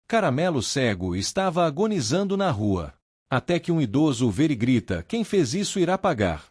Caramelo cego estava agonizando na rua. Até que um idoso o vê e grita: quem fez isso irá pagar.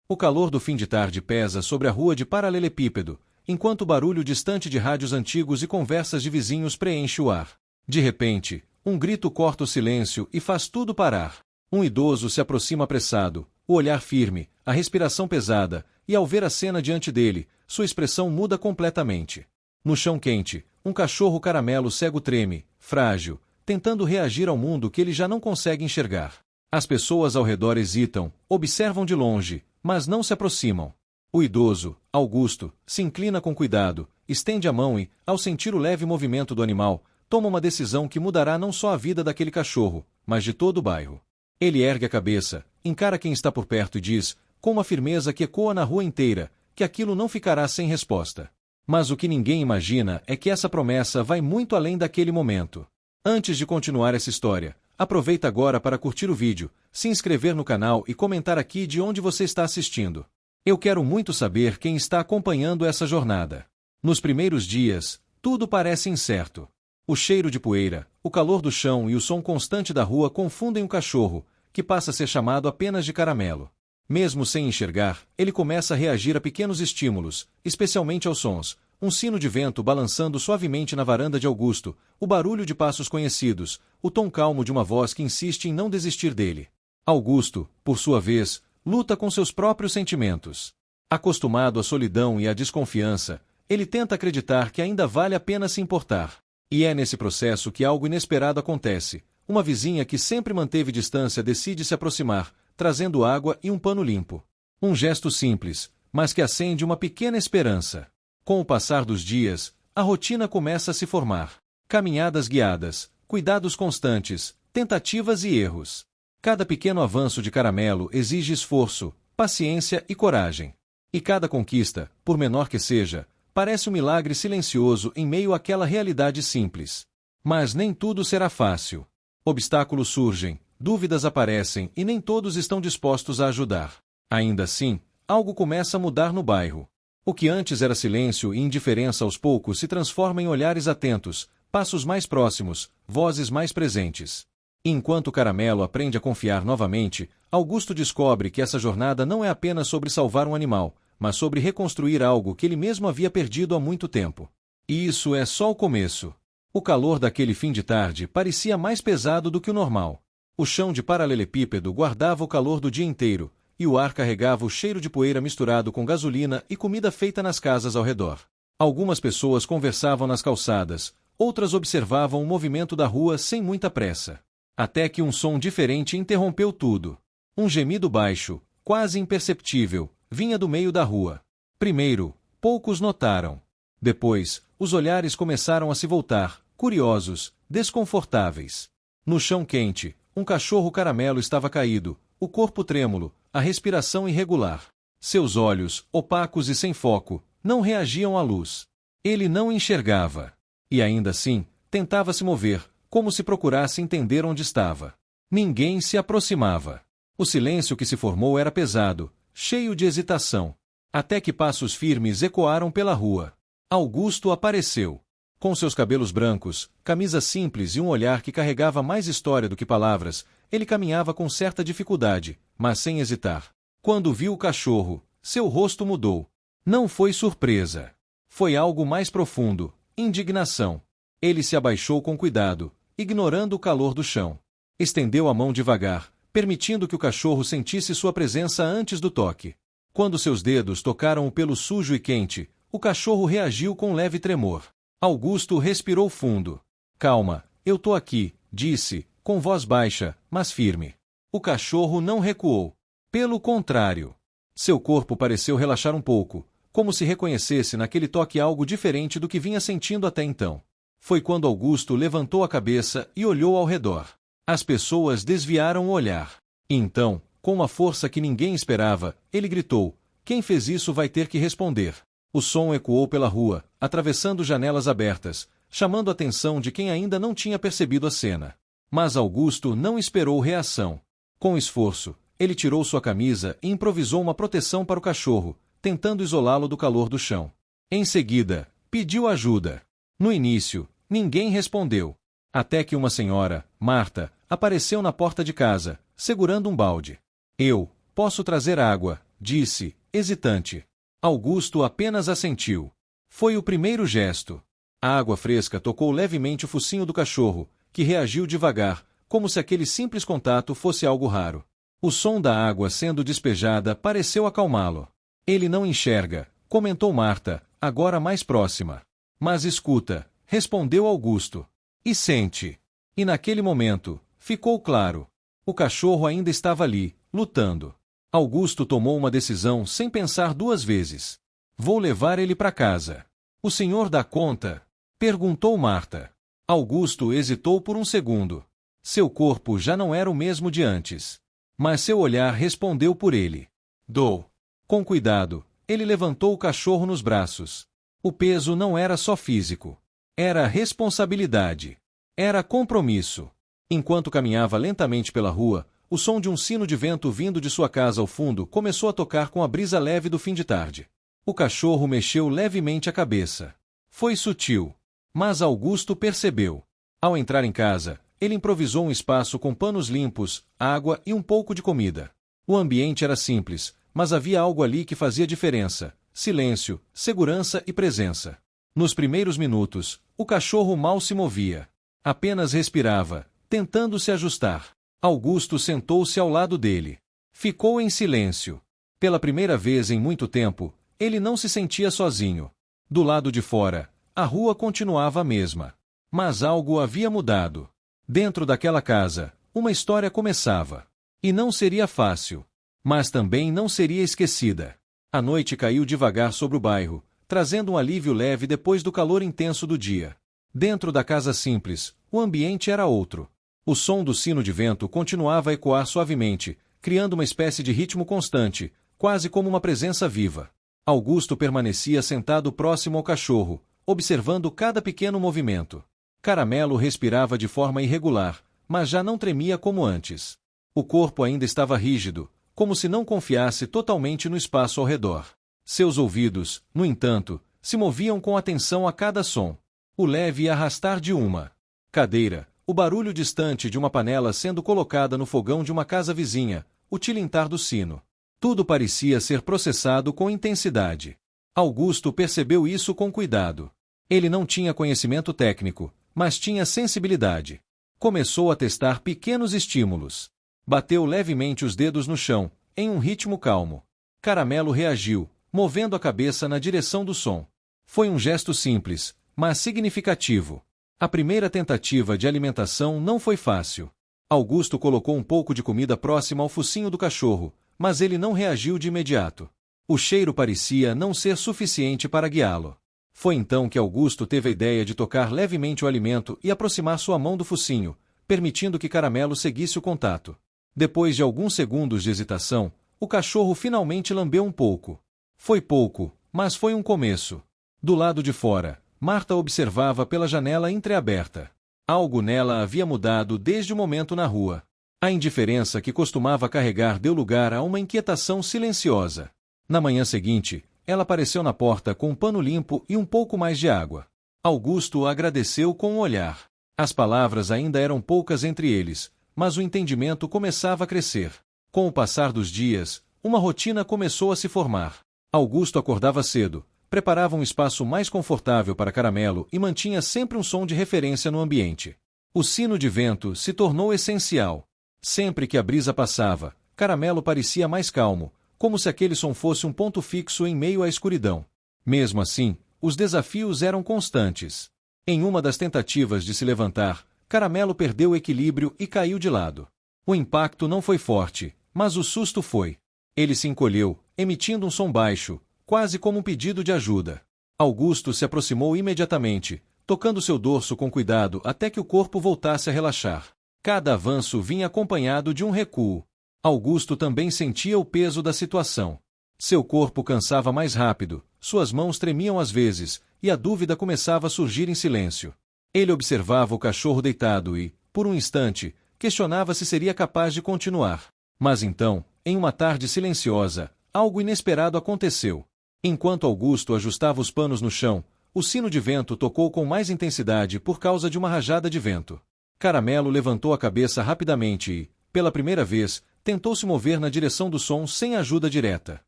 O calor do fim de tarde pesa sobre a rua de paralelepípedo, enquanto o barulho distante de rádios antigos e conversas de vizinhos preenche o ar. De repente, um grito corta o silêncio e faz tudo parar. Um idoso se aproxima apressado, o olhar firme, a respiração pesada, e ao ver a cena diante dele, sua expressão muda completamente. No chão quente, um cachorro caramelo cego treme, frágil, tentando reagir ao mundo que ele já não consegue enxergar. As pessoas ao redor hesitam, observam de longe, mas não se aproximam. O idoso, Augusto, se inclina com cuidado, estende a mão e, ao sentir o leve movimento do animal, toma uma decisão que mudará não só a vida daquele cachorro, mas de todo o bairro. Ele ergue a cabeça, encara quem está por perto e diz, com uma firmeza que ecoa na rua inteira, que aquilo não ficará sem resposta. Mas o que ninguém imagina é que essa promessa vai muito além daquele momento. Antes de continuar essa história, aproveita agora para curtir o vídeo, se inscrever no canal e comentar aqui de onde você está assistindo. Eu quero muito saber quem está acompanhando essa jornada. Nos primeiros dias, tudo parece incerto. O cheiro de poeira, o calor do chão e o som constante da rua confundem o cachorro, que passa a ser chamado apenas de Caramelo. Mesmo sem enxergar, ele começa a reagir a pequenos estímulos, especialmente aos sons. Um sino de vento balançando suavemente na varanda de Augusto, o barulho de passos conhecidos, o tom calmo de uma voz que insiste em não desistir dele. Augusto, por sua vez, luta com seus próprios sentimentos. Acostumado à solidão e à desconfiança, ele tenta acreditar que ainda vale a pena se importar. E é nesse processo que algo inesperado acontece. Uma vizinha que sempre manteve distância decide se aproximar, trazendo água e um pano limpo. Um gesto simples, mas que acende uma pequena esperança. Com o passar dos dias, a rotina começa a se formar. Caminhadas guiadas, cuidados constantes, tentativas e erros. Cada pequeno avanço de Caramelo exige esforço, paciência e coragem. E cada conquista, por menor que seja, parece um milagre silencioso em meio àquela realidade simples. Mas nem tudo será fácil. Obstáculos surgem, dúvidas aparecem e nem todos estão dispostos a ajudar. Ainda assim, algo começa a mudar no bairro. O que antes era silêncio e indiferença aos poucos se transforma em olhares atentos, passos mais próximos, vozes mais presentes. E enquanto Caramelo aprende a confiar novamente, Augusto descobre que essa jornada não é apenas sobre salvar um animal, mas sobre reconstruir algo que ele mesmo havia perdido há muito tempo. E isso é só o começo. O calor daquele fim de tarde parecia mais pesado do que o normal. O chão de paralelepípedo guardava o calor do dia inteiro, e o ar carregava o cheiro de poeira misturado com gasolina e comida feita nas casas ao redor. Algumas pessoas conversavam nas calçadas, outras observavam o movimento da rua sem muita pressa. Até que um som diferente interrompeu tudo. Um gemido baixo, quase imperceptível, vinha do meio da rua. Primeiro, poucos notaram. Depois, os olhares começaram a se voltar, curiosos, desconfortáveis. No chão quente, um cachorro caramelo estava caído, o corpo trêmulo, a respiração irregular. Seus olhos, opacos e sem foco, não reagiam à luz. Ele não enxergava. E ainda assim, tentava se mover, como se procurasse entender onde estava. Ninguém se aproximava. O silêncio que se formou era pesado, cheio de hesitação. Até que passos firmes ecoaram pela rua. Augusto apareceu. Com seus cabelos brancos, camisa simples e um olhar que carregava mais história do que palavras, ele caminhava com certa dificuldade, mas sem hesitar. Quando viu o cachorro, seu rosto mudou. Não foi surpresa. Foi algo mais profundo, indignação. Ele se abaixou com cuidado, ignorando o calor do chão. Estendeu a mão devagar, permitindo que o cachorro sentisse sua presença antes do toque. Quando seus dedos tocaram o pelo sujo e quente, o cachorro reagiu com leve tremor. Augusto respirou fundo. Calma, eu tô aqui, disse, com voz baixa, mas firme. O cachorro não recuou. Pelo contrário. Seu corpo pareceu relaxar um pouco, como se reconhecesse naquele toque algo diferente do que vinha sentindo até então. Foi quando Augusto levantou a cabeça e olhou ao redor. As pessoas desviaram o olhar. E então, com uma força que ninguém esperava, ele gritou: quem fez isso vai ter que responder. O som ecoou pela rua, atravessando janelas abertas, chamando a atenção de quem ainda não tinha percebido a cena. Mas Augusto não esperou reação. Com esforço, ele tirou sua camisa e improvisou uma proteção para o cachorro, tentando isolá-lo do calor do chão. Em seguida, pediu ajuda. No início, ninguém respondeu. Até que uma senhora, Marta, apareceu na porta de casa, segurando um balde. Eu posso trazer água, disse, hesitante. Augusto apenas assentiu. Foi o primeiro gesto. A água fresca tocou levemente o focinho do cachorro, que reagiu devagar, como se aquele simples contato fosse algo raro. O som da água sendo despejada pareceu acalmá-lo. Ele não enxerga, comentou Marta, agora mais próxima. Mas escuta, respondeu Augusto. E sente. E naquele momento, ficou claro. O cachorro ainda estava ali, lutando. Augusto tomou uma decisão sem pensar duas vezes. Vou levar ele para casa. O senhor dá conta? Perguntou Marta. Augusto hesitou por um segundo. Seu corpo já não era o mesmo de antes. Mas seu olhar respondeu por ele. Dou. Com cuidado, ele levantou o cachorro nos braços. O peso não era só físico. Era responsabilidade. Era compromisso. Enquanto caminhava lentamente pela rua, o som de um sino de vento vindo de sua casa ao fundo começou a tocar com a brisa leve do fim de tarde. O cachorro mexeu levemente a cabeça. Foi sutil. Mas Augusto percebeu. Ao entrar em casa, ele improvisou um espaço com panos limpos, água e um pouco de comida. O ambiente era simples, mas havia algo ali que fazia diferença: silêncio, segurança e presença. Nos primeiros minutos, o cachorro mal se movia. Apenas respirava, tentando se ajustar. Augusto sentou-se ao lado dele. Ficou em silêncio. Pela primeira vez em muito tempo, ele não se sentia sozinho. Do lado de fora, a rua continuava a mesma. Mas algo havia mudado. Dentro daquela casa, uma história começava. E não seria fácil. Mas também não seria esquecida. A noite caiu devagar sobre o bairro, trazendo um alívio leve depois do calor intenso do dia. Dentro da casa simples, o ambiente era outro. O som do sino de vento continuava a ecoar suavemente, criando uma espécie de ritmo constante, quase como uma presença viva. Augusto permanecia sentado próximo ao cachorro, observando cada pequeno movimento. Caramelo respirava de forma irregular, mas já não tremia como antes. O corpo ainda estava rígido, como se não confiasse totalmente no espaço ao redor. Seus ouvidos, no entanto, se moviam com atenção a cada som. O leve arrastar de uma cadeira, o barulho distante de uma panela sendo colocada no fogão de uma casa vizinha, o tilintar do sino. Tudo parecia ser processado com intensidade. Augusto percebeu isso com cuidado. Ele não tinha conhecimento técnico, mas tinha sensibilidade. Começou a testar pequenos estímulos. Bateu levemente os dedos no chão, em um ritmo calmo. Caramelo reagiu, movendo a cabeça na direção do som. Foi um gesto simples, mas significativo. A primeira tentativa de alimentação não foi fácil. Augusto colocou um pouco de comida próxima ao focinho do cachorro, mas ele não reagiu de imediato. O cheiro parecia não ser suficiente para guiá-lo. Foi então que Augusto teve a ideia de tocar levemente o alimento e aproximar sua mão do focinho, permitindo que Caramelo seguisse o contato. Depois de alguns segundos de hesitação, o cachorro finalmente lambeu um pouco. Foi pouco, mas foi um começo. Do lado de fora, Marta observava pela janela entreaberta. Algo nela havia mudado desde o momento na rua. A indiferença que costumava carregar deu lugar a uma inquietação silenciosa. Na manhã seguinte, ela apareceu na porta com um pano limpo e um pouco mais de água. Augusto agradeceu com um olhar. As palavras ainda eram poucas entre eles, mas o entendimento começava a crescer. Com o passar dos dias, uma rotina começou a se formar. Augusto acordava cedo, preparava um espaço mais confortável para Caramelo e mantinha sempre um som de referência no ambiente. O sino de vento se tornou essencial. Sempre que a brisa passava, Caramelo parecia mais calmo, como se aquele som fosse um ponto fixo em meio à escuridão. Mesmo assim, os desafios eram constantes. Em uma das tentativas de se levantar, Caramelo perdeu o equilíbrio e caiu de lado. O impacto não foi forte, mas o susto foi. Ele se encolheu, emitindo um som baixo, quase como um pedido de ajuda. Augusto se aproximou imediatamente, tocando seu dorso com cuidado até que o corpo voltasse a relaxar. Cada avanço vinha acompanhado de um recuo. Augusto também sentia o peso da situação. Seu corpo cansava mais rápido, suas mãos tremiam às vezes, e a dúvida começava a surgir em silêncio. Ele observava o cachorro deitado e, por um instante, questionava se seria capaz de continuar. Mas então, em uma tarde silenciosa, algo inesperado aconteceu. Enquanto Augusto ajustava os panos no chão, o sino de vento tocou com mais intensidade por causa de uma rajada de vento. Caramelo levantou a cabeça rapidamente e, pela primeira vez, tentou se mover na direção do som sem ajuda direta.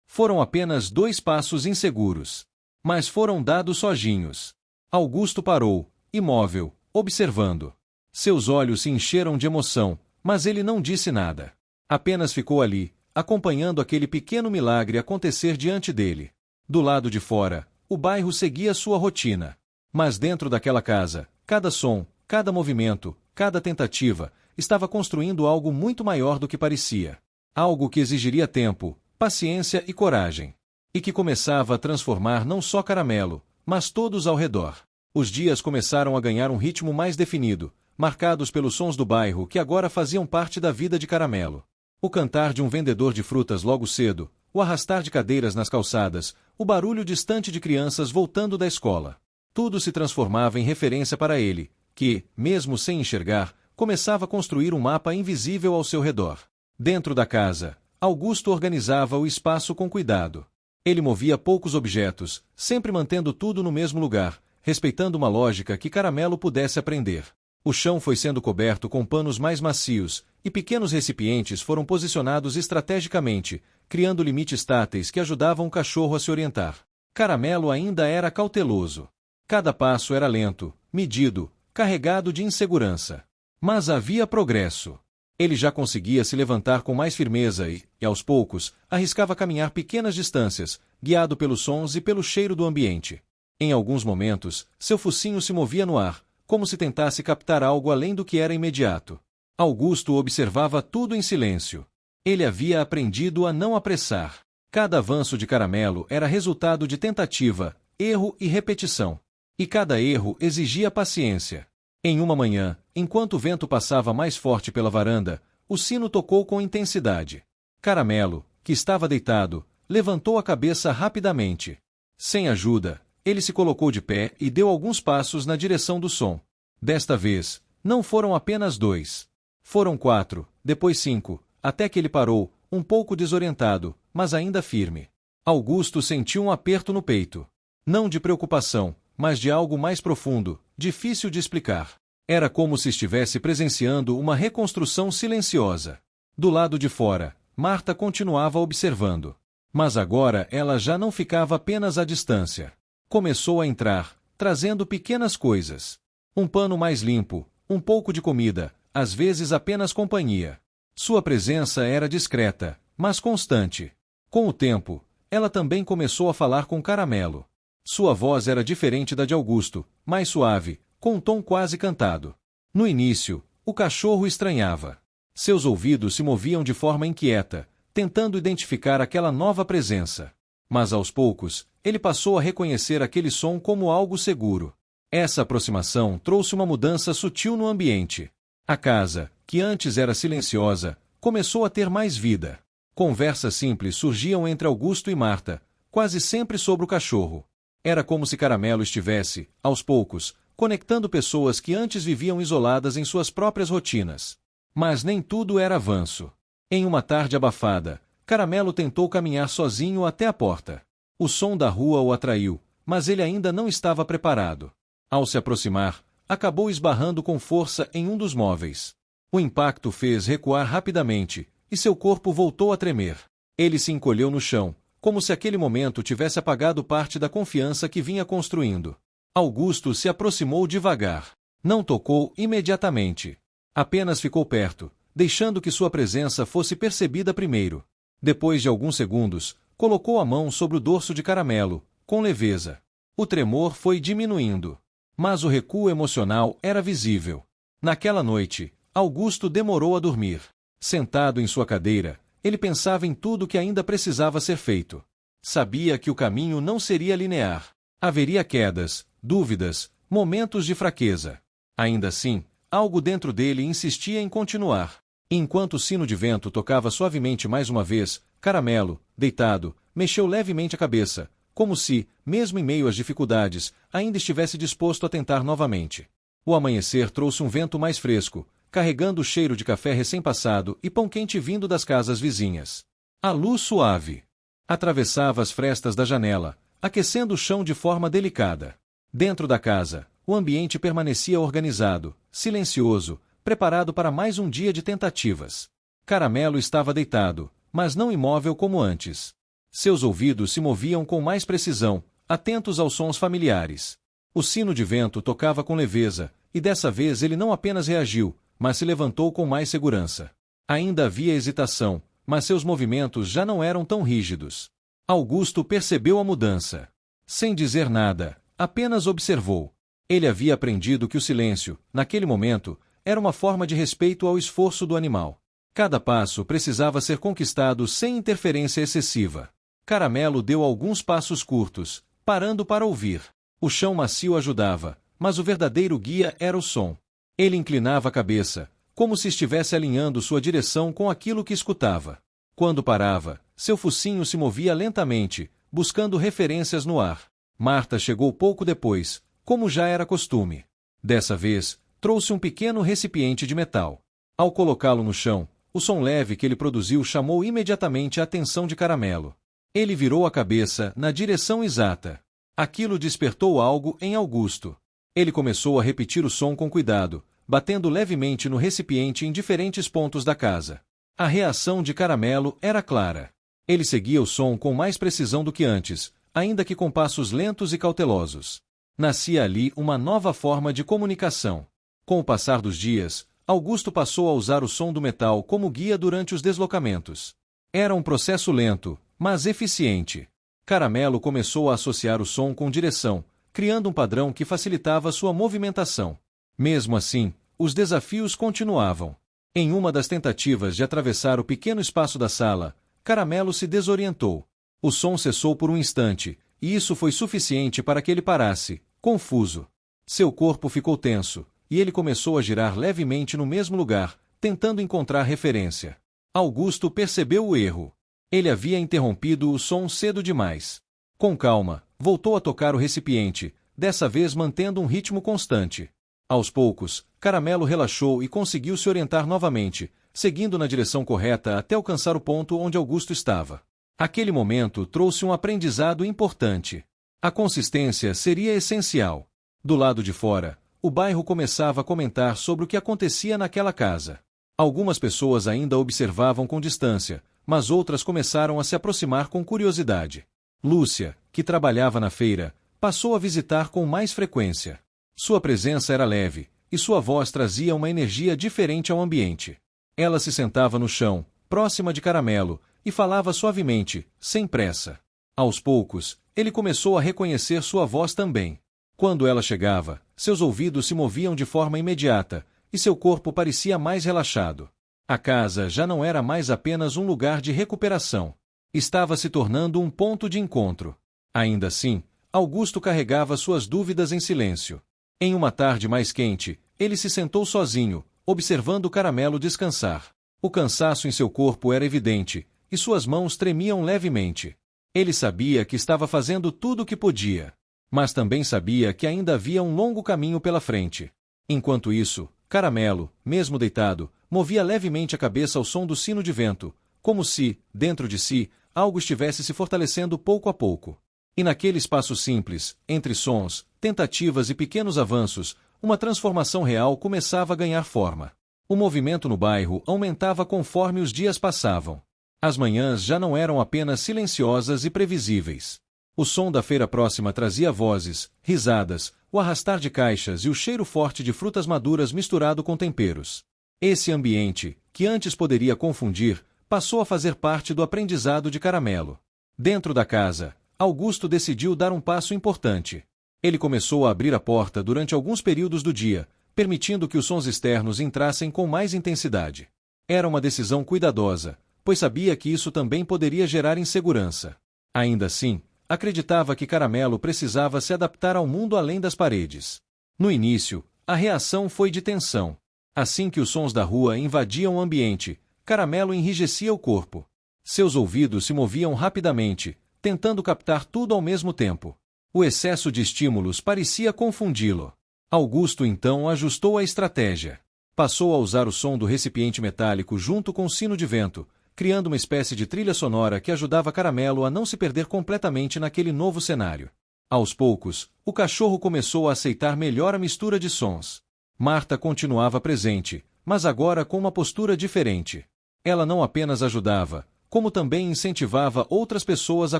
Foram apenas 2 passos inseguros. Mas foram dados sozinhos. Augusto parou, imóvel, observando. Seus olhos se encheram de emoção, mas ele não disse nada. Apenas ficou ali, acompanhando aquele pequeno milagre acontecer diante dele. Do lado de fora, o bairro seguia sua rotina. Mas dentro daquela casa, cada som, cada movimento, cada tentativa, estava construindo algo muito maior do que parecia. Algo que exigiria tempo, paciência e coragem. E que começava a transformar não só Caramelo, mas todos ao redor. Os dias começaram a ganhar um ritmo mais definido, marcados pelos sons do bairro que agora faziam parte da vida de Caramelo. O cantar de um vendedor de frutas logo cedo, o arrastar de cadeiras nas calçadas, o barulho distante de crianças voltando da escola. Tudo se transformava em referência para ele, que, mesmo sem enxergar, começava a construir um mapa invisível ao seu redor. Dentro da casa, Augusto organizava o espaço com cuidado. Ele movia poucos objetos, sempre mantendo tudo no mesmo lugar, respeitando uma lógica que Caramelo pudesse aprender. O chão foi sendo coberto com panos mais macios, e pequenos recipientes foram posicionados estrategicamente, criando limites táteis que ajudavam o cachorro a se orientar. Caramelo ainda era cauteloso. Cada passo era lento, medido, carregado de insegurança. Mas havia progresso. Ele já conseguia se levantar com mais firmeza e, aos poucos, arriscava caminhar pequenas distâncias, guiado pelos sons e pelo cheiro do ambiente. Em alguns momentos, seu focinho se movia no ar, como se tentasse captar algo além do que era imediato. Augusto observava tudo em silêncio. Ele havia aprendido a não apressar. Cada avanço de Caramelo era resultado de tentativa, erro e repetição. E cada erro exigia paciência. Em uma manhã, enquanto o vento passava mais forte pela varanda, o sino tocou com intensidade. Caramelo, que estava deitado, levantou a cabeça rapidamente. Sem ajuda, ele se colocou de pé e deu alguns passos na direção do som. Desta vez, não foram apenas 2. Foram 4, depois 5, até que ele parou, um pouco desorientado, mas ainda firme. Augusto sentiu um aperto no peito. Não de preocupação, mas de algo mais profundo, difícil de explicar. Era como se estivesse presenciando uma reconstrução silenciosa. Do lado de fora, Marta continuava observando. Mas agora ela já não ficava apenas à distância. Começou a entrar, trazendo pequenas coisas. Um pano mais limpo, um pouco de comida, às vezes apenas companhia. Sua presença era discreta, mas constante. Com o tempo, ela também começou a falar com Caramelo. Sua voz era diferente da de Augusto, mais suave, com um tom quase cantado. No início, o cachorro estranhava. Seus ouvidos se moviam de forma inquieta, tentando identificar aquela nova presença. Mas aos poucos, ele passou a reconhecer aquele som como algo seguro. Essa aproximação trouxe uma mudança sutil no ambiente. A casa, que antes era silenciosa, começou a ter mais vida. Conversas simples surgiam entre Augusto e Marta, quase sempre sobre o cachorro. Era como se Caramelo estivesse, aos poucos, conectando pessoas que antes viviam isoladas em suas próprias rotinas. Mas nem tudo era avanço. Em uma tarde abafada, Caramelo tentou caminhar sozinho até a porta. O som da rua o atraiu, mas ele ainda não estava preparado. Ao se aproximar, acabou esbarrando com força em um dos móveis. O impacto fez recuar rapidamente, e seu corpo voltou a tremer. Ele se encolheu no chão, como se aquele momento tivesse apagado parte da confiança que vinha construindo. Augusto se aproximou devagar. Não tocou imediatamente. Apenas ficou perto, deixando que sua presença fosse percebida primeiro. Depois de alguns segundos, colocou a mão sobre o dorso de Caramelo, com leveza. O tremor foi diminuindo. Mas o recuo emocional era visível. Naquela noite, Augusto demorou a dormir. Sentado em sua cadeira, ele pensava em tudo que ainda precisava ser feito. Sabia que o caminho não seria linear. Haveria quedas, dúvidas, momentos de fraqueza. Ainda assim, algo dentro dele insistia em continuar. Enquanto o sino de vento tocava suavemente mais uma vez, Caramelo, deitado, mexeu levemente a cabeça, como se, mesmo em meio às dificuldades, ainda estivesse disposto a tentar novamente. O amanhecer trouxe um vento mais fresco, carregando o cheiro de café recém-passado e pão quente vindo das casas vizinhas. A luz suave atravessava as frestas da janela, aquecendo o chão de forma delicada. Dentro da casa, o ambiente permanecia organizado, silencioso, preparado para mais um dia de tentativas. Caramelo estava deitado, mas não imóvel como antes. Seus ouvidos se moviam com mais precisão, atentos aos sons familiares. O sino de vento tocava com leveza, e dessa vez ele não apenas reagiu, mas se levantou com mais segurança. Ainda havia hesitação, mas seus movimentos já não eram tão rígidos. Augusto percebeu a mudança. Sem dizer nada, apenas observou. Ele havia aprendido que o silêncio, naquele momento, era uma forma de respeito ao esforço do animal. Cada passo precisava ser conquistado sem interferência excessiva. Caramelo deu alguns passos curtos, parando para ouvir. O chão macio ajudava, mas o verdadeiro guia era o som. Ele inclinava a cabeça, como se estivesse alinhando sua direção com aquilo que escutava. Quando parava, seu focinho se movia lentamente, buscando referências no ar. Marta chegou pouco depois, como já era costume. Dessa vez, trouxe um pequeno recipiente de metal. Ao colocá-lo no chão, o som leve que ele produziu chamou imediatamente a atenção de Caramelo. Ele virou a cabeça na direção exata. Aquilo despertou algo em Augusto. Ele começou a repetir o som com cuidado, batendo levemente no recipiente em diferentes pontos da casa. A reação de Caramelo era clara. Ele seguia o som com mais precisão do que antes, ainda que com passos lentos e cautelosos. Nascia ali uma nova forma de comunicação. Com o passar dos dias, Augusto passou a usar o som do metal como guia durante os deslocamentos. Era um processo lento, mas eficiente. Caramelo começou a associar o som com direção, criando um padrão que facilitava sua movimentação. Mesmo assim, os desafios continuavam. Em uma das tentativas de atravessar o pequeno espaço da sala, Caramelo se desorientou. O som cessou por um instante, e isso foi suficiente para que ele parasse, confuso. Seu corpo ficou tenso, e ele começou a girar levemente no mesmo lugar, tentando encontrar referência. Augusto percebeu o erro. Ele havia interrompido o som cedo demais. Com calma, voltou a tocar o recipiente, dessa vez mantendo um ritmo constante. Aos poucos, Caramelo relaxou e conseguiu se orientar novamente, seguindo na direção correta até alcançar o ponto onde Augusto estava. Aquele momento trouxe um aprendizado importante. A consistência seria essencial. Do lado de fora, o bairro começava a comentar sobre o que acontecia naquela casa. Algumas pessoas ainda observavam com distância, mas outras começaram a se aproximar com curiosidade. Lúcia, que trabalhava na feira, passou a visitar com mais frequência. Sua presença era leve, e sua voz trazia uma energia diferente ao ambiente. Ela se sentava no chão, próxima de Caramelo, e falava suavemente, sem pressa. Aos poucos, ele começou a reconhecer sua voz também. Quando ela chegava, seus ouvidos se moviam de forma imediata, e seu corpo parecia mais relaxado. A casa já não era mais apenas um lugar de recuperação. Estava se tornando um ponto de encontro. Ainda assim, Augusto carregava suas dúvidas em silêncio. Em uma tarde mais quente, ele se sentou sozinho, observando Caramelo descansar. O cansaço em seu corpo era evidente, e suas mãos tremiam levemente. Ele sabia que estava fazendo tudo o que podia, mas também sabia que ainda havia um longo caminho pela frente. Enquanto isso, Caramelo, mesmo deitado, movia levemente a cabeça ao som do sino de vento, como se, dentro de si, algo estivesse se fortalecendo pouco a pouco. E naquele espaço simples, entre sons, tentativas e pequenos avanços, uma transformação real começava a ganhar forma. O movimento no bairro aumentava conforme os dias passavam. As manhãs já não eram apenas silenciosas e previsíveis. O som da feira próxima trazia vozes, risadas, o arrastar de caixas e o cheiro forte de frutas maduras misturado com temperos. Esse ambiente, que antes poderia confundir, passou a fazer parte do aprendizado de Caramelo. Dentro da casa, Augusto decidiu dar um passo importante. Ele começou a abrir a porta durante alguns períodos do dia, permitindo que os sons externos entrassem com mais intensidade. Era uma decisão cuidadosa, pois sabia que isso também poderia gerar insegurança. Ainda assim, acreditava que Caramelo precisava se adaptar ao mundo além das paredes. No início, a reação foi de tensão. Assim que os sons da rua invadiam o ambiente, Caramelo enrijecia o corpo. Seus ouvidos se moviam rapidamente, tentando captar tudo ao mesmo tempo. O excesso de estímulos parecia confundi-lo. Augusto então ajustou a estratégia. Passou a usar o som do recipiente metálico junto com o sino de vento, criando uma espécie de trilha sonora que ajudava Caramelo a não se perder completamente naquele novo cenário. Aos poucos, o cachorro começou a aceitar melhor a mistura de sons. Marta continuava presente, mas agora com uma postura diferente. Ela não apenas ajudava, como também incentivava outras pessoas a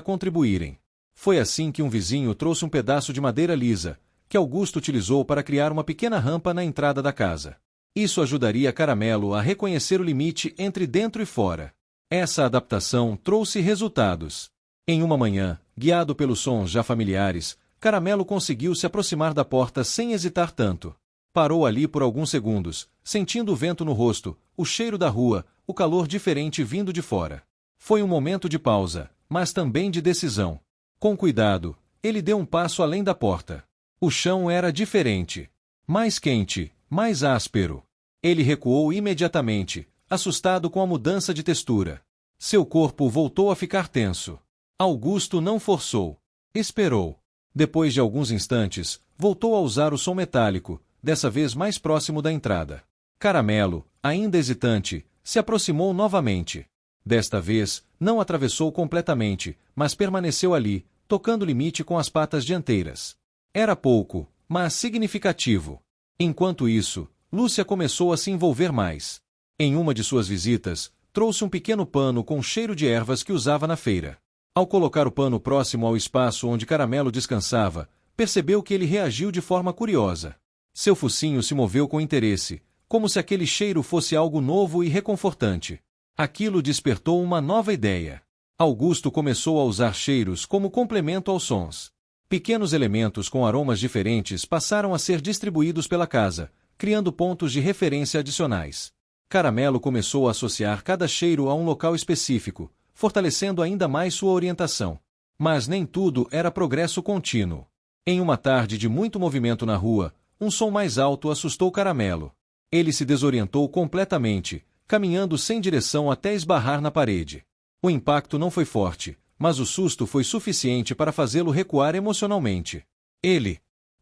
contribuírem. Foi assim que um vizinho trouxe um pedaço de madeira lisa, que Augusto utilizou para criar uma pequena rampa na entrada da casa. Isso ajudaria Caramelo a reconhecer o limite entre dentro e fora. Essa adaptação trouxe resultados. Em uma manhã, guiado pelos sons já familiares, Caramelo conseguiu se aproximar da porta sem hesitar tanto. Parou ali por alguns segundos, sentindo o vento no rosto, o cheiro da rua, o calor diferente vindo de fora. Foi um momento de pausa, mas também de decisão. Com cuidado, ele deu um passo além da porta. O chão era diferente. Mais quente, mais áspero. Ele recuou imediatamente, assustado com a mudança de textura. Seu corpo voltou a ficar tenso. Augusto não forçou. Esperou. Depois de alguns instantes, voltou a usar o som metálico, dessa vez mais próximo da entrada. Caramelo, ainda hesitante, se aproximou novamente. Desta vez, não atravessou completamente, mas permaneceu ali, tocando o limite com as patas dianteiras. Era pouco, mas significativo. Enquanto isso, Lúcia começou a se envolver mais. Em uma de suas visitas, trouxe um pequeno pano com cheiro de ervas que usava na feira. Ao colocar o pano próximo ao espaço onde Caramelo descansava, percebeu que ele reagiu de forma curiosa. Seu focinho se moveu com interesse, como se aquele cheiro fosse algo novo e reconfortante. Aquilo despertou uma nova ideia. Augusto começou a usar cheiros como complemento aos sons. Pequenos elementos com aromas diferentes passaram a ser distribuídos pela casa, criando pontos de referência adicionais. Caramelo começou a associar cada cheiro a um local específico, fortalecendo ainda mais sua orientação. Mas nem tudo era progresso contínuo. Em uma tarde de muito movimento na rua, um som mais alto assustou Caramelo. Ele se desorientou completamente, caminhando sem direção até esbarrar na parede. O impacto não foi forte, mas o susto foi suficiente para fazê-lo recuar emocionalmente.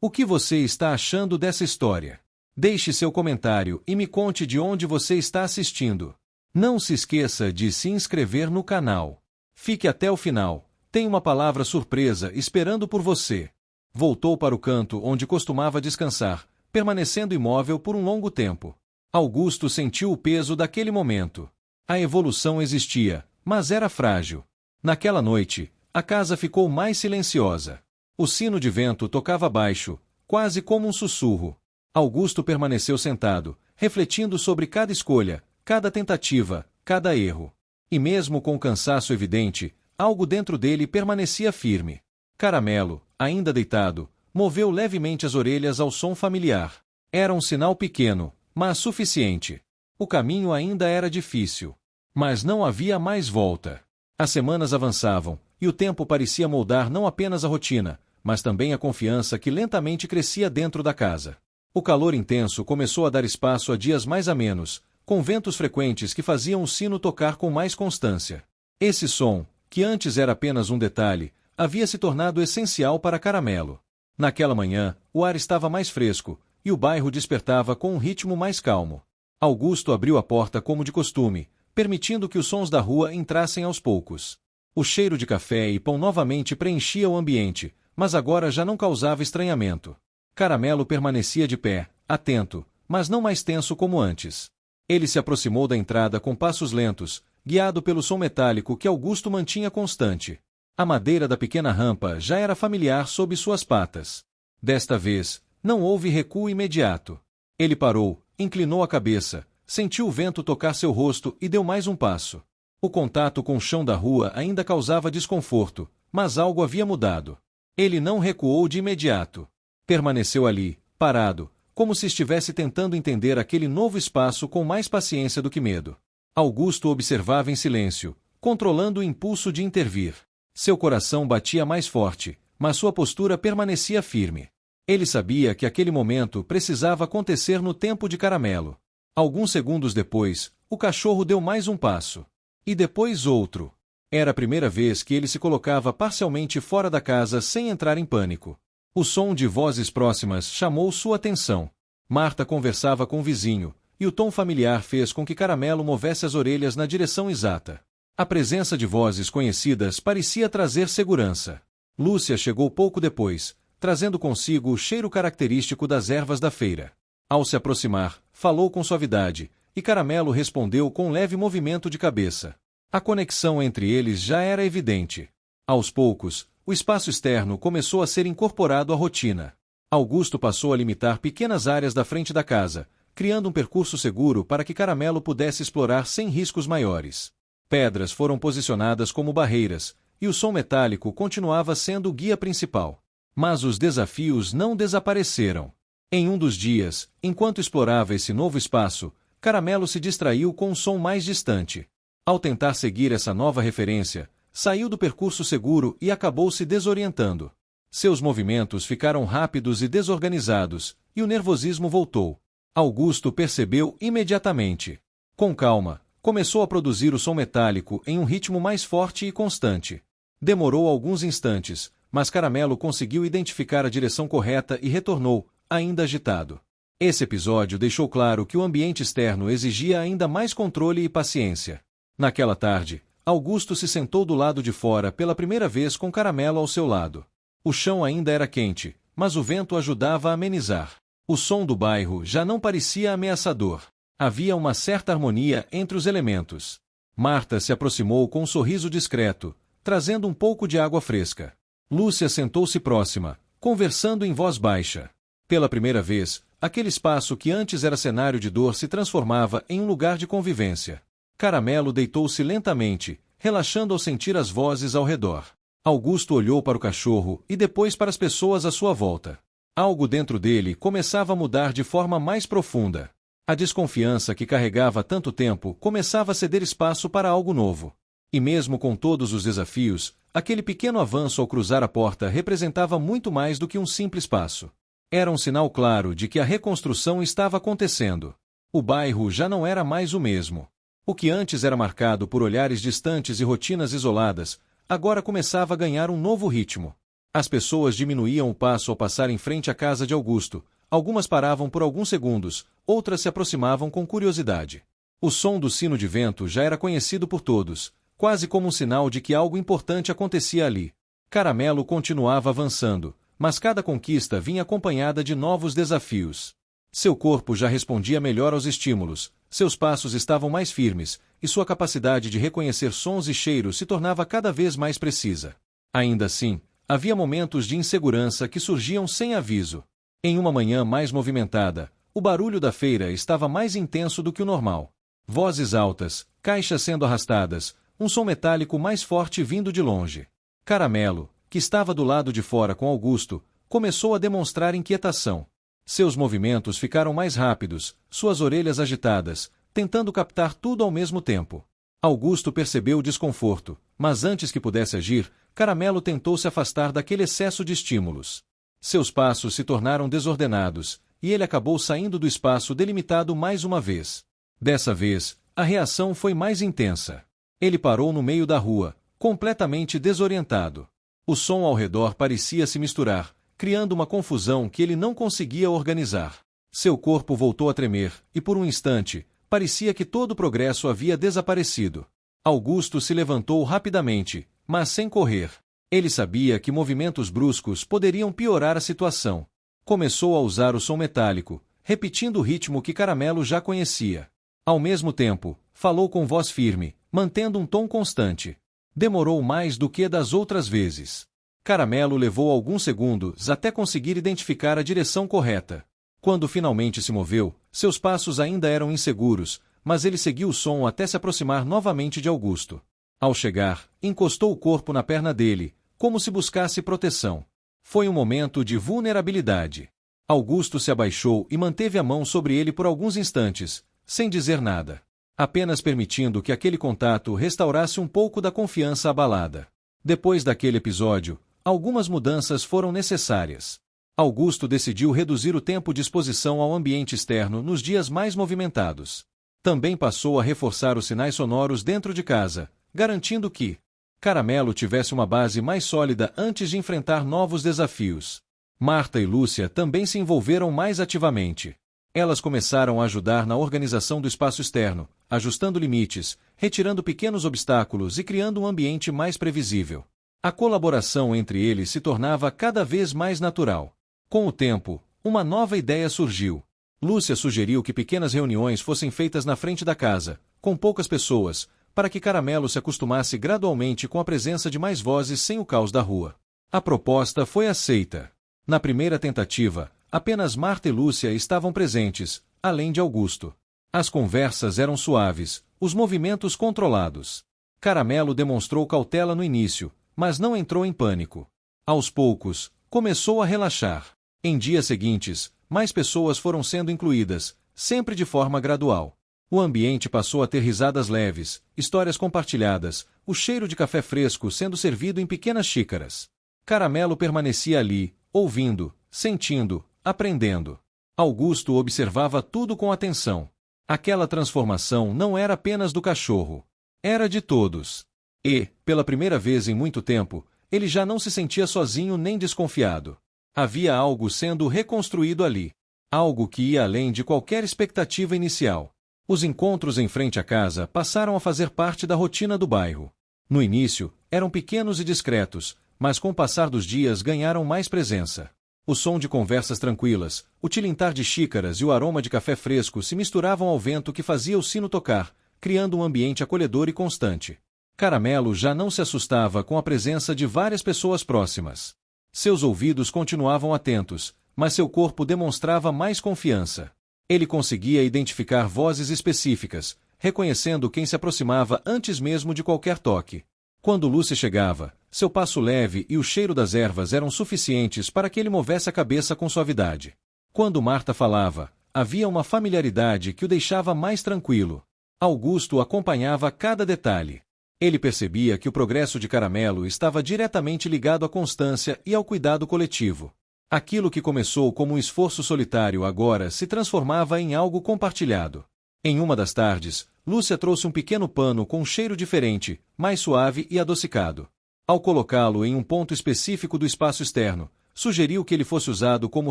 O que você está achando dessa história? Deixe seu comentário e me conte de onde você está assistindo. Não se esqueça de se inscrever no canal. Fique até o final, tem uma palavra surpresa esperando por você. Voltou para o canto onde costumava descansar, permanecendo imóvel por um longo tempo. Augusto sentiu o peso daquele momento. A evolução existia, mas era frágil. Naquela noite, a casa ficou mais silenciosa. O sino de vento tocava baixo, quase como um sussurro. Augusto permaneceu sentado, refletindo sobre cada escolha, cada tentativa, cada erro. E mesmo com o cansaço evidente, algo dentro dele permanecia firme. Caramelo, ainda deitado, moveu levemente as orelhas ao som familiar. Era um sinal pequeno, mas suficiente. O caminho ainda era difícil. Mas não havia mais volta. As semanas avançavam, e o tempo parecia moldar não apenas a rotina, mas também a confiança que lentamente crescia dentro da casa. O calor intenso começou a dar espaço a dias mais amenos, com ventos frequentes que faziam o sino tocar com mais constância. Esse som, que antes era apenas um detalhe, havia se tornado essencial para Caramelo. Naquela manhã, o ar estava mais fresco, e o bairro despertava com um ritmo mais calmo. Augusto abriu a porta como de costume, permitindo que os sons da rua entrassem aos poucos. O cheiro de café e pão novamente preenchia o ambiente, mas agora já não causava estranhamento. Caramelo permanecia de pé, atento, mas não mais tenso como antes. Ele se aproximou da entrada com passos lentos, guiado pelo som metálico que Augusto mantinha constante. A madeira da pequena rampa já era familiar sob suas patas. Desta vez, não houve recuo imediato. Ele parou, inclinou a cabeça, sentiu o vento tocar seu rosto e deu mais um passo. O contato com o chão da rua ainda causava desconforto, mas algo havia mudado. Ele não recuou de imediato. Permaneceu ali, parado, como se estivesse tentando entender aquele novo espaço com mais paciência do que medo. Augusto observava em silêncio, controlando o impulso de intervir. Seu coração batia mais forte, mas sua postura permanecia firme. Ele sabia que aquele momento precisava acontecer no tempo de Caramelo. Alguns segundos depois, o cachorro deu mais um passo. E depois outro. Era a primeira vez que ele se colocava parcialmente fora da casa sem entrar em pânico. O som de vozes próximas chamou sua atenção. Marta conversava com o vizinho, e o tom familiar fez com que Caramelo movesse as orelhas na direção exata. A presença de vozes conhecidas parecia trazer segurança. Lúcia chegou pouco depois, trazendo consigo o cheiro característico das ervas da feira. Ao se aproximar, falou com suavidade, e Caramelo respondeu com um leve movimento de cabeça. A conexão entre eles já era evidente. Aos poucos, o espaço externo começou a ser incorporado à rotina. Augusto passou a limitar pequenas áreas da frente da casa, criando um percurso seguro para que Caramelo pudesse explorar sem riscos maiores. Pedras foram posicionadas como barreiras, e o som metálico continuava sendo o guia principal. Mas os desafios não desapareceram. Em um dos dias, enquanto explorava esse novo espaço, Caramelo se distraiu com um som mais distante. Ao tentar seguir essa nova referência, saiu do percurso seguro e acabou se desorientando. Seus movimentos ficaram rápidos e desorganizados, e o nervosismo voltou. Augusto percebeu imediatamente. Com calma, começou a produzir o som metálico em um ritmo mais forte e constante. Demorou alguns instantes, mas Caramelo conseguiu identificar a direção correta e retornou, ainda agitado. Esse episódio deixou claro que o ambiente externo exigia ainda mais controle e paciência. Naquela tarde, Augusto se sentou do lado de fora pela primeira vez com Caramelo ao seu lado. O chão ainda era quente, mas o vento ajudava a amenizar. O som do bairro já não parecia ameaçador. Havia uma certa harmonia entre os elementos. Marta se aproximou com um sorriso discreto, trazendo um pouco de água fresca. Lúcia sentou-se próxima, conversando em voz baixa. Pela primeira vez, aquele espaço que antes era cenário de dor se transformava em um lugar de convivência. Caramelo deitou-se lentamente, relaxando ao sentir as vozes ao redor. Augusto olhou para o cachorro e depois para as pessoas à sua volta. Algo dentro dele começava a mudar de forma mais profunda. A desconfiança que carregava há tanto tempo começava a ceder espaço para algo novo. E mesmo com todos os desafios, aquele pequeno avanço ao cruzar a porta representava muito mais do que um simples passo. Era um sinal claro de que a reconstrução estava acontecendo. O bairro já não era mais o mesmo. O que antes era marcado por olhares distantes e rotinas isoladas, agora começava a ganhar um novo ritmo. As pessoas diminuíam o passo ao passar em frente à casa de Augusto. Algumas paravam por alguns segundos, outras se aproximavam com curiosidade. O som do sino de vento já era conhecido por todos, quase como um sinal de que algo importante acontecia ali. Caramelo continuava avançando, mas cada conquista vinha acompanhada de novos desafios. Seu corpo já respondia melhor aos estímulos, seus passos estavam mais firmes, e sua capacidade de reconhecer sons e cheiros se tornava cada vez mais precisa. Ainda assim, havia momentos de insegurança que surgiam sem aviso. Em uma manhã mais movimentada, o barulho da feira estava mais intenso do que o normal. Vozes altas, caixas sendo arrastadas, um som metálico mais forte vindo de longe. Caramelo, que estava do lado de fora com Augusto, começou a demonstrar inquietação. Seus movimentos ficaram mais rápidos, suas orelhas agitadas, tentando captar tudo ao mesmo tempo. Augusto percebeu o desconforto, mas antes que pudesse agir, Caramelo tentou se afastar daquele excesso de estímulos. Seus passos se tornaram desordenados, e ele acabou saindo do espaço delimitado mais uma vez. Dessa vez, a reação foi mais intensa. Ele parou no meio da rua, completamente desorientado. O som ao redor parecia se misturar, criando uma confusão que ele não conseguia organizar. Seu corpo voltou a tremer, e por um instante, parecia que todo o progresso havia desaparecido. Augusto se levantou rapidamente, mas sem correr. Ele sabia que movimentos bruscos poderiam piorar a situação. Começou a usar o som metálico, repetindo o ritmo que Caramelo já conhecia. Ao mesmo tempo, falou com voz firme, mantendo um tom constante. Demorou mais do que das outras vezes. Caramelo levou alguns segundos até conseguir identificar a direção correta. Quando finalmente se moveu, seus passos ainda eram inseguros, mas ele seguiu o som até se aproximar novamente de Augusto. Ao chegar, encostou o corpo na perna dele, como se buscasse proteção. Foi um momento de vulnerabilidade. Augusto se abaixou e manteve a mão sobre ele por alguns instantes, sem dizer nada. Apenas permitindo que aquele contato restaurasse um pouco da confiança abalada. Depois daquele episódio, algumas mudanças foram necessárias. Augusto decidiu reduzir o tempo de exposição ao ambiente externo nos dias mais movimentados. Também passou a reforçar os sinais sonoros dentro de casa, garantindo que Caramelo tivesse uma base mais sólida antes de enfrentar novos desafios. Marta e Lúcia também se envolveram mais ativamente. Elas começaram a ajudar na organização do espaço externo, ajustando limites, retirando pequenos obstáculos e criando um ambiente mais previsível. A colaboração entre eles se tornava cada vez mais natural. Com o tempo, uma nova ideia surgiu. Lúcia sugeriu que pequenas reuniões fossem feitas na frente da casa, com poucas pessoas, para que Caramelo se acostumasse gradualmente com a presença de mais vozes sem o caos da rua. A proposta foi aceita. Na primeira tentativa, apenas Marta e Lúcia estavam presentes, além de Augusto. As conversas eram suaves, os movimentos controlados. Caramelo demonstrou cautela no início, mas não entrou em pânico. Aos poucos, começou a relaxar. Em dias seguintes, mais pessoas foram sendo incluídas, sempre de forma gradual. O ambiente passou a ter risadas leves, histórias compartilhadas, o cheiro de café fresco sendo servido em pequenas xícaras. Caramelo permanecia ali, ouvindo, sentindo, aprendendo. Augusto observava tudo com atenção. Aquela transformação não era apenas do cachorro. Era de todos. E, pela primeira vez em muito tempo, ele já não se sentia sozinho nem desconfiado. Havia algo sendo reconstruído ali. Algo que ia além de qualquer expectativa inicial. Os encontros em frente à casa passaram a fazer parte da rotina do bairro. No início, eram pequenos e discretos, mas com o passar dos dias ganharam mais presença. O som de conversas tranquilas, o tilintar de xícaras e o aroma de café fresco se misturavam ao vento que fazia o sino tocar, criando um ambiente acolhedor e constante. Caramelo já não se assustava com a presença de várias pessoas próximas. Seus ouvidos continuavam atentos, mas seu corpo demonstrava mais confiança. Ele conseguia identificar vozes específicas, reconhecendo quem se aproximava antes mesmo de qualquer toque. Quando Lúcia chegava, seu passo leve e o cheiro das ervas eram suficientes para que ele movesse a cabeça com suavidade. Quando Marta falava, havia uma familiaridade que o deixava mais tranquilo. Augusto acompanhava cada detalhe. Ele percebia que o progresso de Caramelo estava diretamente ligado à constância e ao cuidado coletivo. Aquilo que começou como um esforço solitário agora se transformava em algo compartilhado. Em uma das tardes, Lúcia trouxe um pequeno pano com um cheiro diferente, mais suave e adocicado. Ao colocá-lo em um ponto específico do espaço externo, sugeriu que ele fosse usado como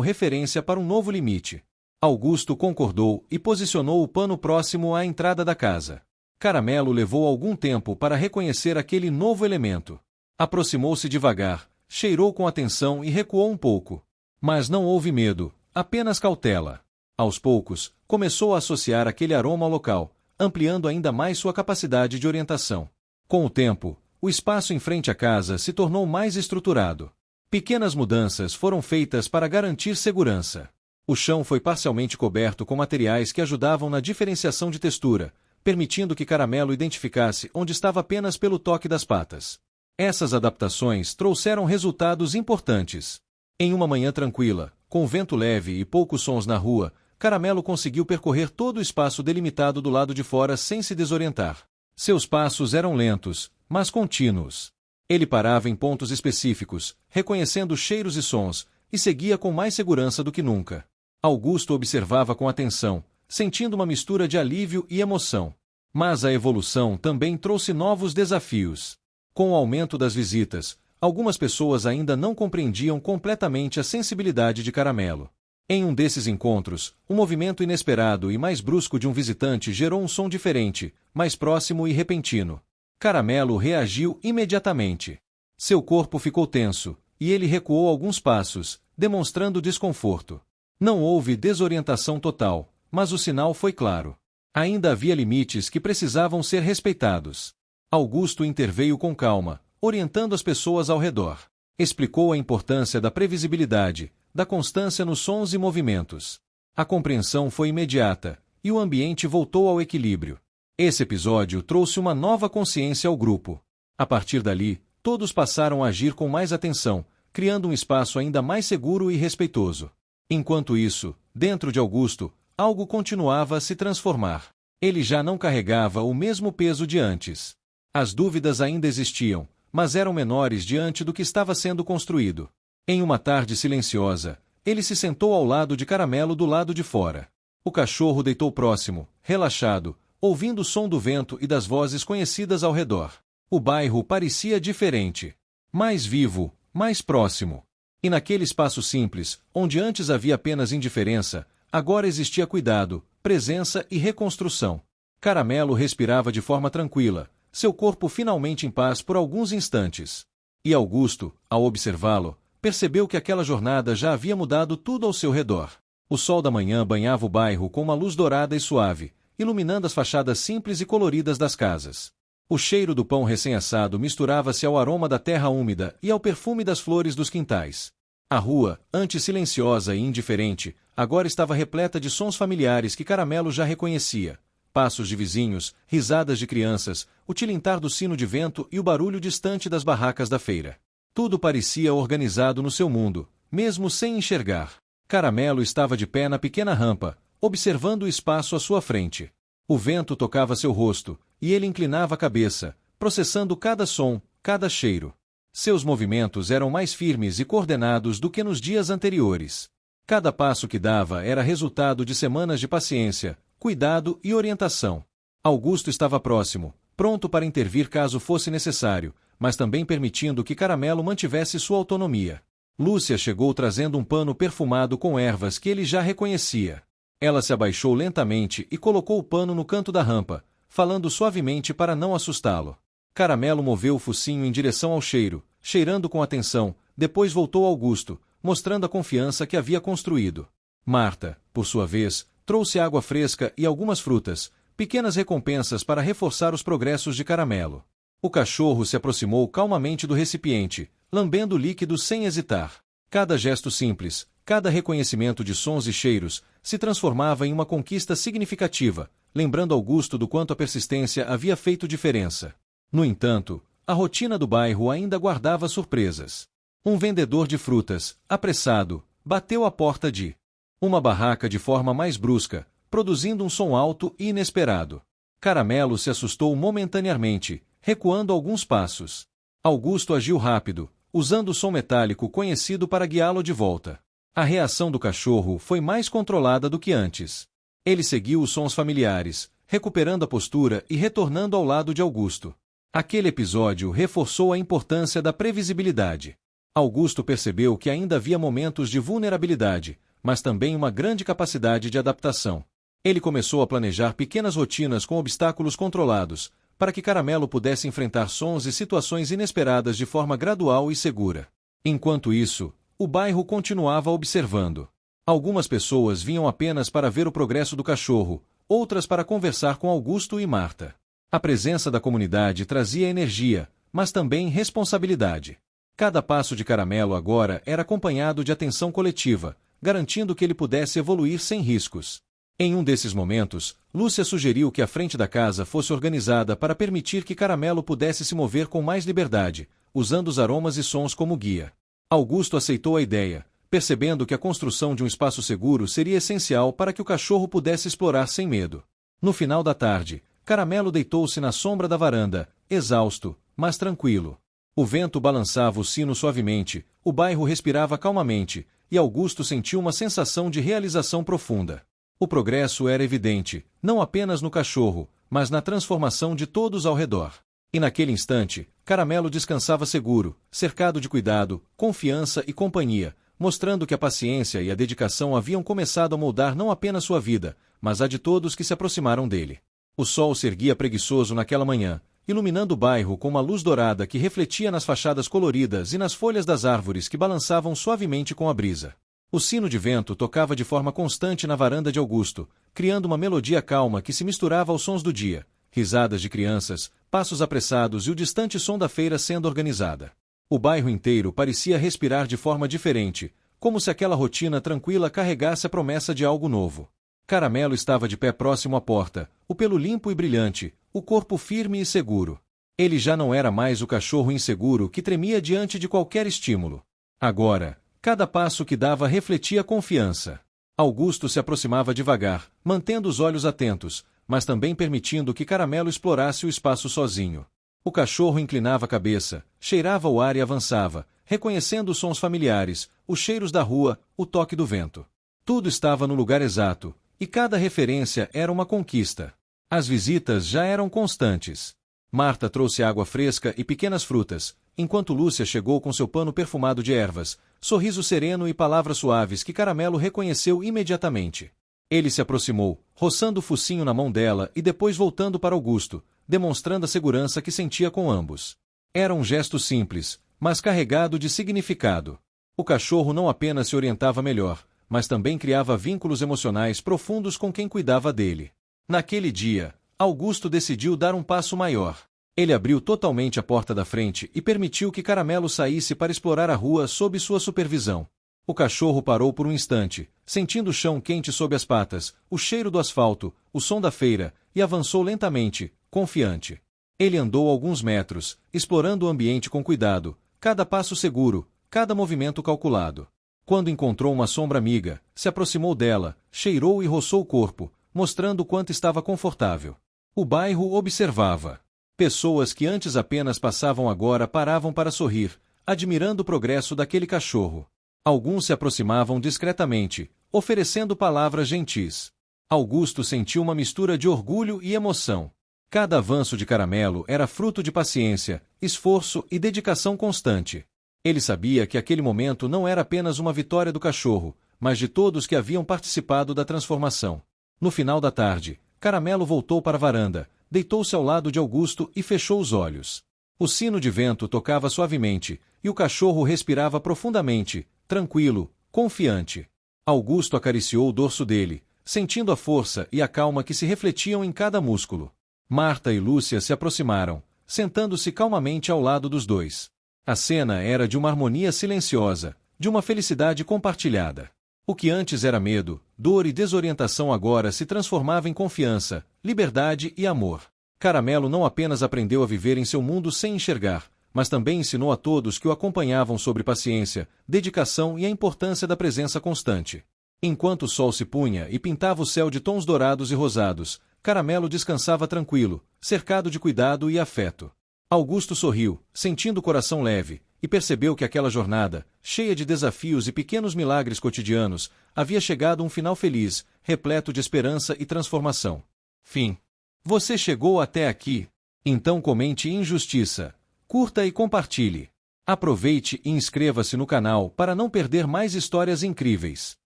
referência para um novo limite. Augusto concordou e posicionou o pano próximo à entrada da casa. Caramelo levou algum tempo para reconhecer aquele novo elemento. Aproximou-se devagar, cheirou com atenção e recuou um pouco. Mas não houve medo, apenas cautela. Aos poucos, começou a associar aquele aroma ao local, ampliando ainda mais sua capacidade de orientação. Com o tempo, o espaço em frente à casa se tornou mais estruturado. Pequenas mudanças foram feitas para garantir segurança. O chão foi parcialmente coberto com materiais que ajudavam na diferenciação de textura, permitindo que Caramelo identificasse onde estava apenas pelo toque das patas. Essas adaptações trouxeram resultados importantes. Em uma manhã tranquila, com vento leve e poucos sons na rua, Caramelo conseguiu percorrer todo o espaço delimitado do lado de fora sem se desorientar. Seus passos eram lentos, mas contínuos. Ele parava em pontos específicos, reconhecendo cheiros e sons, e seguia com mais segurança do que nunca. Augusto observava com atenção, sentindo uma mistura de alívio e emoção. Mas a evolução também trouxe novos desafios. Com o aumento das visitas, algumas pessoas ainda não compreendiam completamente a sensibilidade de Caramelo. Em um desses encontros, um movimento inesperado e mais brusco de um visitante gerou um som diferente, mais próximo e repentino. Caramelo reagiu imediatamente. Seu corpo ficou tenso, e ele recuou alguns passos, demonstrando desconforto. Não houve desorientação total, mas o sinal foi claro. Ainda havia limites que precisavam ser respeitados. Augusto interveio com calma, orientando as pessoas ao redor. Explicou a importância da previsibilidade, da constância nos sons e movimentos. A compreensão foi imediata, e o ambiente voltou ao equilíbrio. Esse episódio trouxe uma nova consciência ao grupo. A partir dali, todos passaram a agir com mais atenção, criando um espaço ainda mais seguro e respeitoso. Enquanto isso, dentro de Augusto, algo continuava a se transformar. Ele já não carregava o mesmo peso de antes. As dúvidas ainda existiam, mas eram menores diante do que estava sendo construído. Em uma tarde silenciosa, ele se sentou ao lado de Caramelo do lado de fora. O cachorro deitou próximo, relaxado, ouvindo o som do vento e das vozes conhecidas ao redor. O bairro parecia diferente. Mais vivo, mais próximo. E naquele espaço simples, onde antes havia apenas indiferença, agora existia cuidado, presença e reconstrução. Caramelo respirava de forma tranquila, seu corpo finalmente em paz por alguns instantes. E Augusto, ao observá-lo, percebeu que aquela jornada já havia mudado tudo ao seu redor. O sol da manhã banhava o bairro com uma luz dourada e suave, iluminando as fachadas simples e coloridas das casas. O cheiro do pão recém-assado misturava-se ao aroma da terra úmida e ao perfume das flores dos quintais. A rua, antes silenciosa e indiferente, agora estava repleta de sons familiares que Caramelo já reconhecia. Passos de vizinhos, risadas de crianças, o tilintar do sino de vento e o barulho distante das barracas da feira. Tudo parecia organizado no seu mundo, mesmo sem enxergar. Caramelo estava de pé na pequena rampa, observando o espaço à sua frente. O vento tocava seu rosto, e ele inclinava a cabeça, processando cada som, cada cheiro. Seus movimentos eram mais firmes e coordenados do que nos dias anteriores. Cada passo que dava era resultado de semanas de paciência, cuidado e orientação. Augusto estava próximo, pronto para intervir caso fosse necessário, mas também permitindo que Caramelo mantivesse sua autonomia. Lúcia chegou trazendo um pano perfumado com ervas que ele já reconhecia. Ela se abaixou lentamente e colocou o pano no canto da rampa, falando suavemente para não assustá-lo. Caramelo moveu o focinho em direção ao cheiro, cheirando com atenção, depois voltou a Augusto, mostrando a confiança que havia construído. Marta, por sua vez, trouxe água fresca e algumas frutas, pequenas recompensas para reforçar os progressos de Caramelo. O cachorro se aproximou calmamente do recipiente, lambendo o líquido sem hesitar. Cada gesto simples, cada reconhecimento de sons e cheiros, se transformava em uma conquista significativa, lembrando Augusto do quanto a persistência havia feito diferença. No entanto, a rotina do bairro ainda guardava surpresas. Um vendedor de frutas, apressado, bateu à porta de uma barraca de forma mais brusca, produzindo um som alto e inesperado. Caramelo se assustou momentaneamente, recuando alguns passos. Augusto agiu rápido, usando o som metálico conhecido para guiá-lo de volta. A reação do cachorro foi mais controlada do que antes. Ele seguiu os sons familiares, recuperando a postura e retornando ao lado de Augusto. Aquele episódio reforçou a importância da previsibilidade. Augusto percebeu que ainda havia momentos de vulnerabilidade, mas também uma grande capacidade de adaptação. Ele começou a planejar pequenas rotinas com obstáculos controlados, para que Caramelo pudesse enfrentar sons e situações inesperadas de forma gradual e segura. Enquanto isso, o bairro continuava observando. Algumas pessoas vinham apenas para ver o progresso do cachorro, outras para conversar com Augusto e Marta. A presença da comunidade trazia energia, mas também responsabilidade. Cada passo de Caramelo agora era acompanhado de atenção coletiva, garantindo que ele pudesse evoluir sem riscos. Em um desses momentos, Lúcia sugeriu que a frente da casa fosse organizada para permitir que Caramelo pudesse se mover com mais liberdade, usando os aromas e sons como guia. Augusto aceitou a ideia, percebendo que a construção de um espaço seguro seria essencial para que o cachorro pudesse explorar sem medo. No final da tarde, Caramelo deitou-se na sombra da varanda, exausto, mas tranquilo. O vento balançava o sino suavemente, o bairro respirava calmamente, e Augusto sentiu uma sensação de realização profunda. O progresso era evidente, não apenas no cachorro, mas na transformação de todos ao redor. E naquele instante, Caramelo descansava seguro, cercado de cuidado, confiança e companhia, mostrando que a paciência e a dedicação haviam começado a moldar não apenas sua vida, mas a de todos que se aproximaram dele. O sol se erguia preguiçoso naquela manhã, iluminando o bairro com uma luz dourada que refletia nas fachadas coloridas e nas folhas das árvores que balançavam suavemente com a brisa. O sino de vento tocava de forma constante na varanda de Augusto, criando uma melodia calma que se misturava aos sons do dia, risadas de crianças, passos apressados e o distante som da feira sendo organizada. O bairro inteiro parecia respirar de forma diferente, como se aquela rotina tranquila carregasse a promessa de algo novo. Caramelo estava de pé próximo à porta, o pelo limpo e brilhante, o corpo firme e seguro. Ele já não era mais o cachorro inseguro que tremia diante de qualquer estímulo. Agora, cada passo que dava refletia confiança. Augusto se aproximava devagar, mantendo os olhos atentos, mas também permitindo que Caramelo explorasse o espaço sozinho. O cachorro inclinava a cabeça, cheirava o ar e avançava, reconhecendo os sons familiares, os cheiros da rua, o toque do vento. Tudo estava no lugar exato, e cada referência era uma conquista. As visitas já eram constantes. Marta trouxe água fresca e pequenas frutas, enquanto Lúcia chegou com seu pano perfumado de ervas, sorriso sereno e palavras suaves que Caramelo reconheceu imediatamente. Ele se aproximou, roçando o focinho na mão dela e depois voltando para Augusto, demonstrando a segurança que sentia com ambos. Era um gesto simples, mas carregado de significado. O cachorro não apenas se orientava melhor, mas também criava vínculos emocionais profundos com quem cuidava dele. Naquele dia, Augusto decidiu dar um passo maior. Ele abriu totalmente a porta da frente e permitiu que Caramelo saísse para explorar a rua sob sua supervisão. O cachorro parou por um instante, sentindo o chão quente sob as patas, o cheiro do asfalto, o som da feira, e avançou lentamente, confiante. Ele andou alguns metros, explorando o ambiente com cuidado, cada passo seguro, cada movimento calculado. Quando encontrou uma sombra amiga, se aproximou dela, cheirou e roçou o corpo, mostrando o quanto estava confortável. O bairro observava. Pessoas que antes apenas passavam agora paravam para sorrir, admirando o progresso daquele cachorro. Alguns se aproximavam discretamente, oferecendo palavras gentis. Augusto sentiu uma mistura de orgulho e emoção. Cada avanço de Caramelo era fruto de paciência, esforço e dedicação constante. Ele sabia que aquele momento não era apenas uma vitória do cachorro, mas de todos que haviam participado da transformação. No final da tarde, Caramelo voltou para a varanda, deitou-se ao lado de Augusto e fechou os olhos. O sino de vento tocava suavemente, e o cachorro respirava profundamente, tranquilo, confiante. Augusto acariciou o dorso dele, sentindo a força e a calma que se refletiam em cada músculo. Marta e Lúcia se aproximaram, sentando-se calmamente ao lado dos dois. A cena era de uma harmonia silenciosa, de uma felicidade compartilhada. O que antes era medo, dor e desorientação agora se transformava em confiança, liberdade e amor. Caramelo não apenas aprendeu a viver em seu mundo sem enxergar, mas também ensinou a todos que o acompanhavam sobre paciência, dedicação e a importância da presença constante. Enquanto o sol se punha e pintava o céu de tons dourados e rosados, Caramelo descansava tranquilo, cercado de cuidado e afeto. Augusto sorriu, sentindo o coração leve, e percebeu que aquela jornada, cheia de desafios e pequenos milagres cotidianos, havia chegado a um final feliz, repleto de esperança e transformação. Fim. Você chegou até aqui? Então comente Injustiça, curta e compartilhe. Aproveite e inscreva-se no canal para não perder mais histórias incríveis.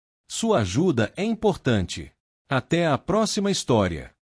Sua ajuda é importante. Até a próxima história.